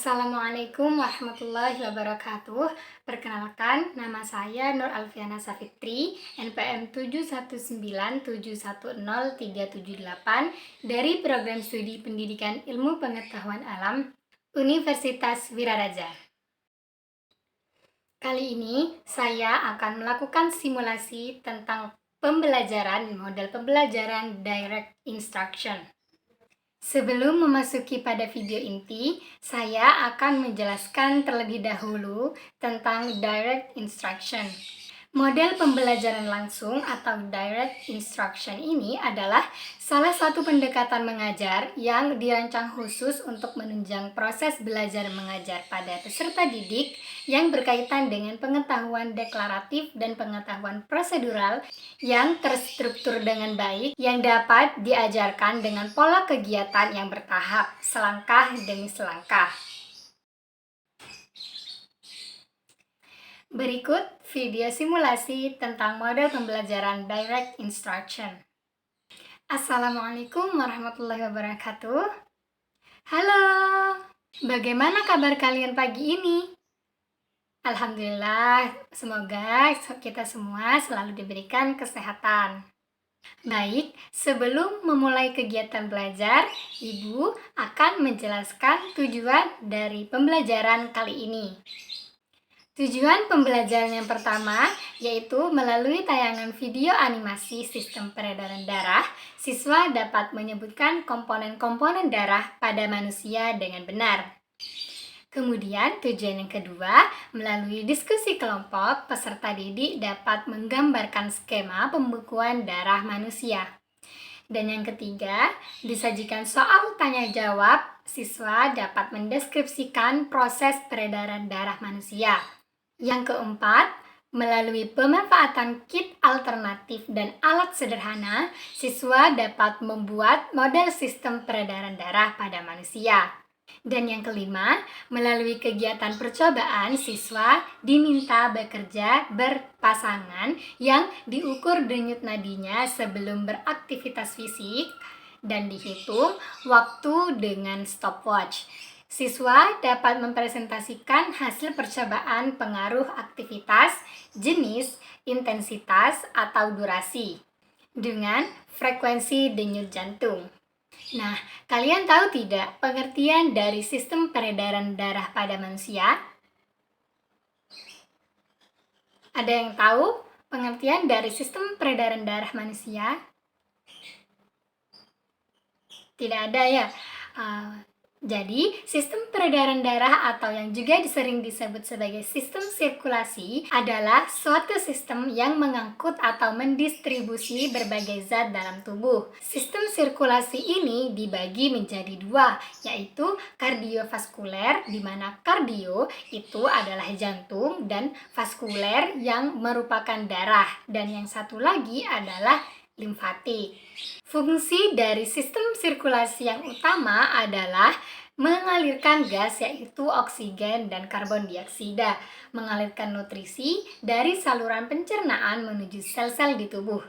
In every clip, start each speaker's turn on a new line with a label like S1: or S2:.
S1: Assalamualaikum warahmatullahi wabarakatuh. Perkenalkan, nama saya Nur Alfiana Safitri, NPM 719710378 dari Program Studi Pendidikan Ilmu Pengetahuan Alam Universitas Wiraraja. Kali ini saya akan melakukan simulasi tentang model pembelajaran Direct Instruction. Sebelum memasuki pada video inti, saya akan menjelaskan terlebih dahulu tentang Direct Instruction. Model pembelajaran langsung atau Direct Instruction ini adalah salah satu pendekatan mengajar yang dirancang khusus untuk menunjang proses belajar mengajar pada peserta didik yang berkaitan dengan pengetahuan deklaratif dan pengetahuan prosedural yang terstruktur dengan baik yang dapat diajarkan dengan pola kegiatan yang bertahap, selangkah demi selangkah. Berikut video simulasi tentang model pembelajaran Direct Instruction. Assalamualaikum warahmatullahi wabarakatuh. Halo, bagaimana kabar kalian pagi ini? Alhamdulillah, semoga kita semua selalu diberikan kesehatan. Baik, sebelum memulai kegiatan belajar, Ibu akan menjelaskan tujuan dari pembelajaran kali ini. Tujuan pembelajaran yang pertama yaitu melalui tayangan video animasi sistem peredaran darah, siswa dapat menyebutkan komponen-komponen darah pada manusia dengan benar. Kemudian tujuan yang kedua, melalui diskusi kelompok, peserta didik dapat menggambarkan skema pembekuan darah manusia. Dan yang ketiga, disajikan soal tanya jawab, siswa dapat mendeskripsikan proses peredaran darah manusia. Yang keempat, melalui pemanfaatan kit alternatif dan alat sederhana, siswa dapat membuat model sistem peredaran darah pada manusia. Dan yang kelima, melalui kegiatan percobaan, siswa diminta bekerja berpasangan yang diukur denyut nadinya sebelum beraktivitas fisik dan dihitung waktu dengan stopwatch. Siswa dapat mempresentasikan hasil percobaan pengaruh aktivitas, jenis, intensitas, atau durasi dengan frekuensi denyut jantung. Nah, kalian tahu tidak pengertian dari sistem peredaran darah pada manusia? Ada yang tahu pengertian dari sistem peredaran darah manusia? Tidak ada ya? Jadi, sistem peredaran darah atau yang juga sering disebut sebagai sistem sirkulasi adalah suatu sistem yang mengangkut atau mendistribusi berbagai zat dalam tubuh. Sistem sirkulasi ini dibagi menjadi dua, yaitu kardiovaskuler, di mana kardio itu adalah jantung dan vaskuler yang merupakan darah, dan yang satu lagi adalah limfatik. Fungsi dari sistem sirkulasi yang utama adalah mengalirkan gas yaitu oksigen dan karbon dioksida, mengalirkan nutrisi dari saluran pencernaan menuju sel-sel di tubuh.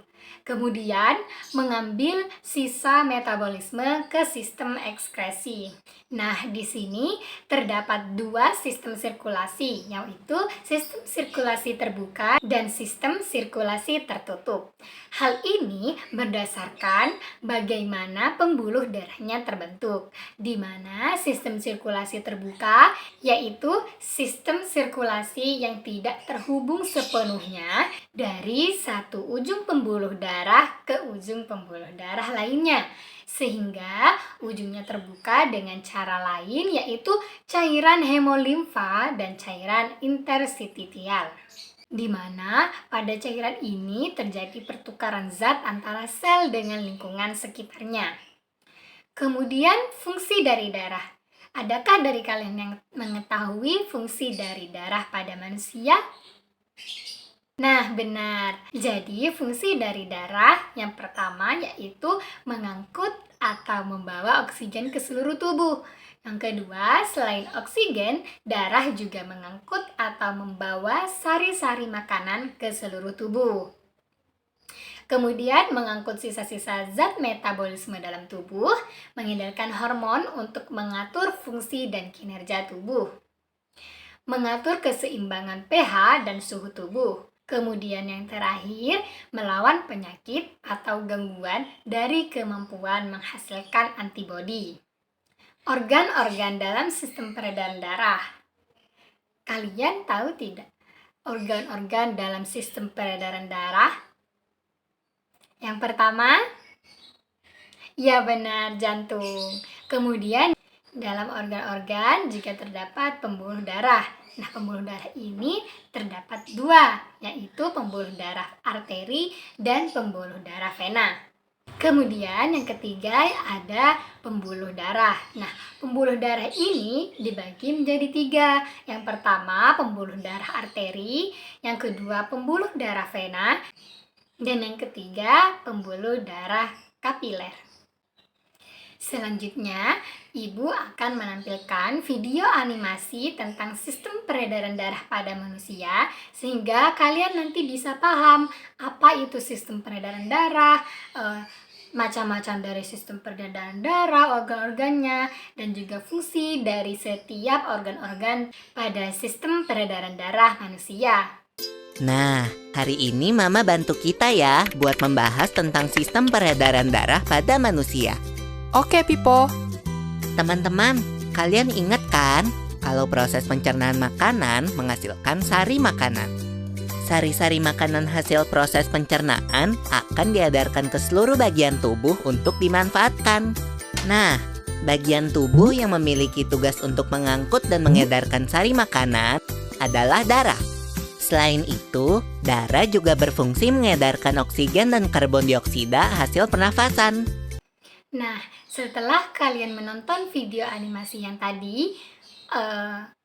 S1: Kemudian mengambil sisa metabolisme ke sistem ekskresi. Nah, di sini terdapat dua sistem sirkulasi, yaitu sistem sirkulasi terbuka dan sistem sirkulasi tertutup. Hal ini berdasarkan bagaimana pembuluh darahnya terbentuk, di mana sistem sirkulasi terbuka yaitu sistem sirkulasi yang tidak terhubung sepenuhnya dari satu ujung pembuluh darah ke ujung pembuluh darah lainnya, sehingga ujungnya terbuka dengan cara lain yaitu cairan hemolimfa dan cairan interstitial, di mana pada cairan ini terjadi pertukaran zat antara sel dengan lingkungan sekitarnya. Kemudian fungsi dari darah. Adakah dari kalian yang mengetahui fungsi dari darah pada manusia? Nah, benar. Jadi, fungsi dari darah yang pertama yaitu mengangkut atau membawa oksigen ke seluruh tubuh. Yang kedua, selain oksigen, darah juga mengangkut atau membawa sari-sari makanan ke seluruh tubuh. Kemudian mengangkut sisa-sisa zat metabolisme dalam tubuh, mengedarkan hormon untuk mengatur fungsi dan kinerja tubuh, mengatur keseimbangan pH dan suhu tubuh. Kemudian yang terakhir, melawan penyakit atau gangguan dari kemampuan menghasilkan antibodi. Organ-organ dalam sistem peredaran darah. Kalian tahu tidak organ-organ dalam sistem peredaran darah? Yang pertama, ya benar, jantung. Kemudian dalam organ-organ juga terdapat pembuluh darah. Nah, pembuluh darah ini terdapat dua, yaitu pembuluh darah arteri dan pembuluh darah vena. Kemudian yang ketiga ada pembuluh darah. Nah, pembuluh darah ini dibagi menjadi tiga. Yang pertama pembuluh darah arteri, yang kedua pembuluh darah vena, dan yang ketiga pembuluh darah kapiler. Selanjutnya, Ibu akan menampilkan video animasi tentang sistem peredaran darah pada manusia sehingga kalian nanti bisa paham apa itu sistem peredaran darah, macam-macam dari sistem peredaran darah, organ-organnya, dan juga fungsi dari setiap organ-organ pada sistem peredaran darah manusia.
S2: Nah, hari ini Mama bantu kita ya buat membahas tentang sistem peredaran darah pada manusia.
S3: Oke, Pipo.
S2: Teman-teman, kalian ingat kan kalau proses pencernaan makanan menghasilkan sari makanan? Sari-sari makanan hasil proses pencernaan akan diedarkan ke seluruh bagian tubuh untuk dimanfaatkan. Nah, bagian tubuh yang memiliki tugas untuk mengangkut dan mengedarkan sari makanan adalah darah. Selain itu, darah juga berfungsi mengedarkan oksigen dan karbon dioksida hasil pernafasan.
S1: Nah, setelah kalian menonton video animasi yang tadi,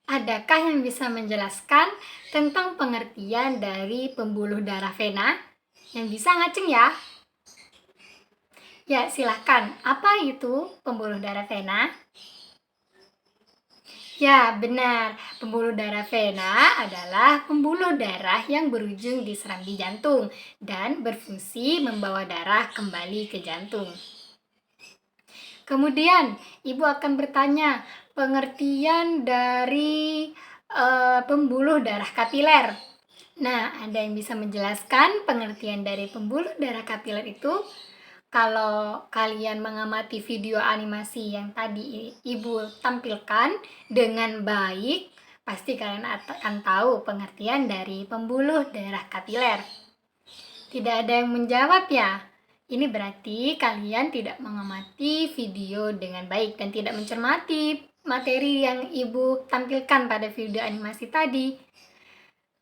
S1: adakah yang bisa menjelaskan tentang pengertian dari pembuluh darah vena? Yang bisa ngaceng ya? Ya, silahkan. Apa itu pembuluh darah vena? Ya, benar. Pembuluh darah vena adalah pembuluh darah yang berujung di serambi jantung dan berfungsi membawa darah kembali ke jantung. Kemudian, Ibu akan bertanya pengertian dari pembuluh darah kapiler. Nah, ada yang bisa menjelaskan pengertian dari pembuluh darah kapiler itu? Kalau kalian mengamati video animasi yang tadi Ibu tampilkan dengan baik, pasti kalian akan tahu pengertian dari pembuluh darah kapiler. Tidak ada yang menjawab ya? Ini berarti kalian tidak mengamati video dengan baik dan tidak mencermati materi yang Ibu tampilkan pada video animasi tadi.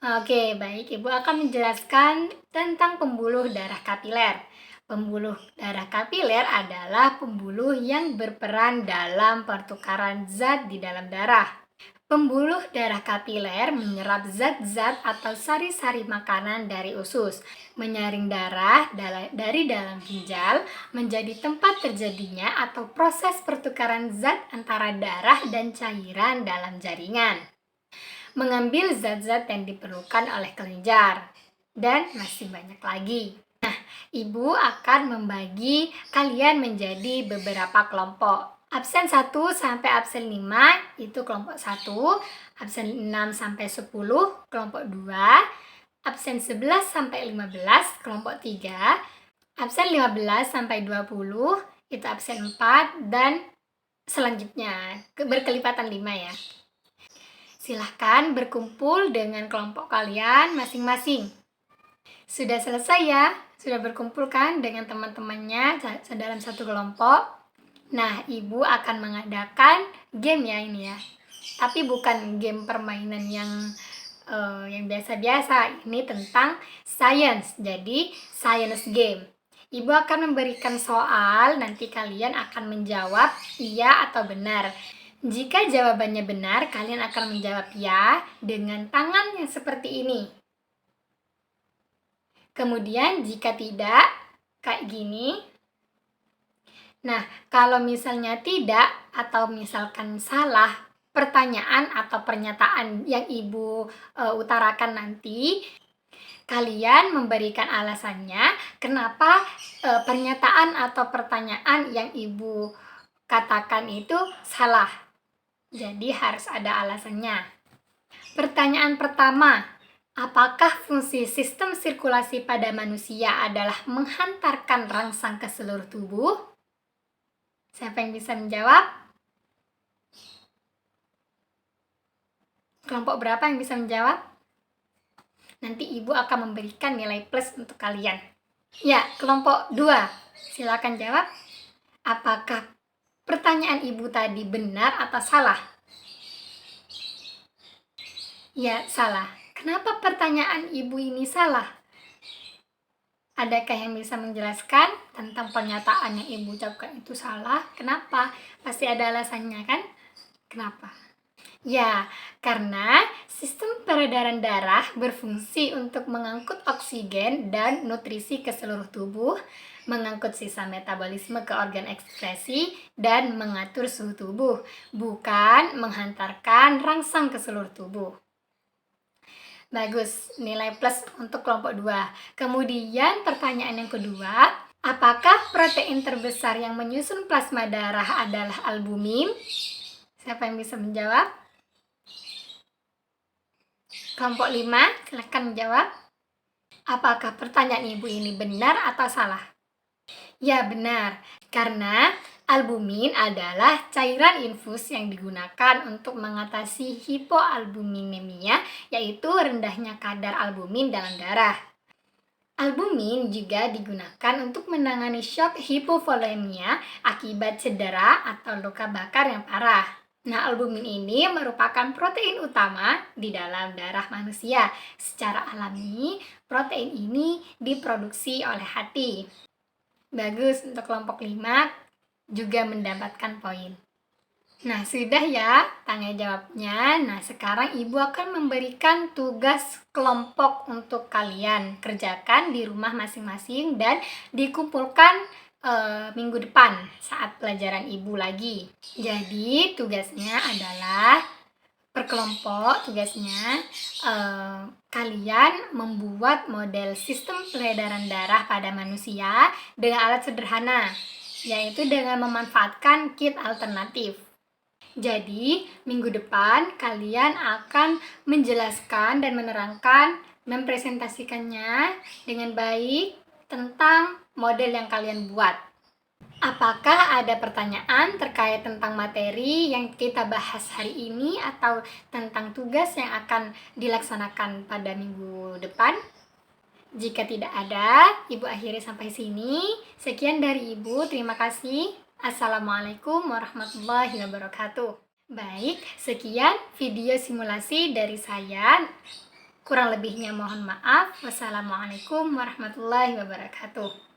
S1: Oke, baik. Ibu akan menjelaskan tentang pembuluh darah kapiler. Pembuluh darah kapiler adalah pembuluh yang berperan dalam pertukaran zat di dalam darah. Pembuluh darah kapiler menyerap zat-zat atau sari-sari makanan dari usus, menyaring darah dari dalam ginjal menjadi tempat terjadinya atau proses pertukaran zat antara darah dan cairan dalam jaringan, mengambil zat-zat yang diperlukan oleh kelenjar, dan masih banyak lagi. Nah, Ibu akan membagi kalian menjadi beberapa kelompok. Absen 1 sampai absen 5 itu kelompok 1, absen 6 sampai 10 kelompok 2, absen 11 sampai 15 kelompok 3, absen 15 sampai 20 itu absen 4 dan selanjutnya berkelipatan 5 ya. Silahkan berkumpul dengan kelompok kalian masing-masing. Sudah selesai ya? Sudah berkumpul kan dengan teman-temannya dalam satu kelompok? Nah, Ibu akan mengadakan game ya ini ya. Tapi bukan game permainan yang biasa-biasa. Ini tentang science. Jadi, science game. Ibu akan memberikan soal, nanti kalian akan menjawab iya atau benar. Jika jawabannya benar, kalian akan menjawab ya dengan tangan yang seperti ini. Kemudian jika tidak, kayak gini. Nah, kalau misalnya tidak atau misalkan salah pertanyaan atau pernyataan yang Ibu utarakan nanti, Kalian memberikan alasannya kenapa pernyataan atau pertanyaan yang Ibu katakan itu salah. Jadi harus ada alasannya. Pertanyaan pertama, apakah fungsi sistem sirkulasi pada manusia adalah menghantarkan rangsang ke seluruh tubuh? Siapa yang bisa menjawab? Kelompok berapa yang bisa menjawab? Nanti Ibu akan memberikan nilai plus untuk kalian. Ya, kelompok 2. Silakan jawab. Apakah pertanyaan Ibu tadi benar atau salah? Ya, salah. Kenapa pertanyaan Ibu ini salah? Adakah yang bisa menjelaskan tentang pernyataan yang Ibu ucapkan itu salah? Kenapa? Pasti ada alasannya kan? Kenapa? Ya, karena sistem peredaran darah berfungsi untuk mengangkut oksigen dan nutrisi ke seluruh tubuh, mengangkut sisa metabolisme ke organ ekskresi, dan mengatur suhu tubuh, bukan menghantarkan rangsang ke seluruh tubuh. Bagus, nilai plus untuk kelompok 2. Kemudian pertanyaan yang kedua, apakah protein terbesar yang menyusun plasma darah adalah albumin? Siapa yang bisa menjawab? Kelompok 5, silakan menjawab. Apakah pertanyaan Ibu ini benar atau salah? Ya, benar. Karena albumin adalah cairan infus yang digunakan untuk mengatasi hipoalbuminemia, yaitu rendahnya kadar albumin dalam darah. Albumin juga digunakan untuk menangani shock hipovolemia akibat cedera atau luka bakar yang parah. Nah, albumin ini merupakan protein utama di dalam darah manusia. Secara alami, protein ini diproduksi oleh hati. Bagus, untuk kelompok 5 juga mendapatkan poin. Nah, sudah ya tanya jawabnya. Nah, sekarang Ibu akan memberikan tugas kelompok untuk kalian. Kerjakan di rumah masing-masing dan dikumpulkan minggu depan saat pelajaran Ibu lagi. Jadi, tugasnya adalah per kelompok, tugasnya kalian membuat model sistem peredaran darah pada manusia dengan alat sederhana, yaitu dengan memanfaatkan kit alternatif. Jadi, minggu depan kalian akan menjelaskan dan menerangkan, mempresentasikannya dengan baik tentang model yang kalian buat. Apakah ada pertanyaan terkait tentang materi yang kita bahas hari ini atau tentang tugas yang akan dilaksanakan pada minggu depan? Jika tidak ada, Ibu akhiri sampai sini. Sekian dari Ibu, terima kasih. Assalamualaikum warahmatullahi wabarakatuh. Baik, sekian video simulasi dari saya. Kurang lebihnya mohon maaf. Wassalamualaikum warahmatullahi wabarakatuh.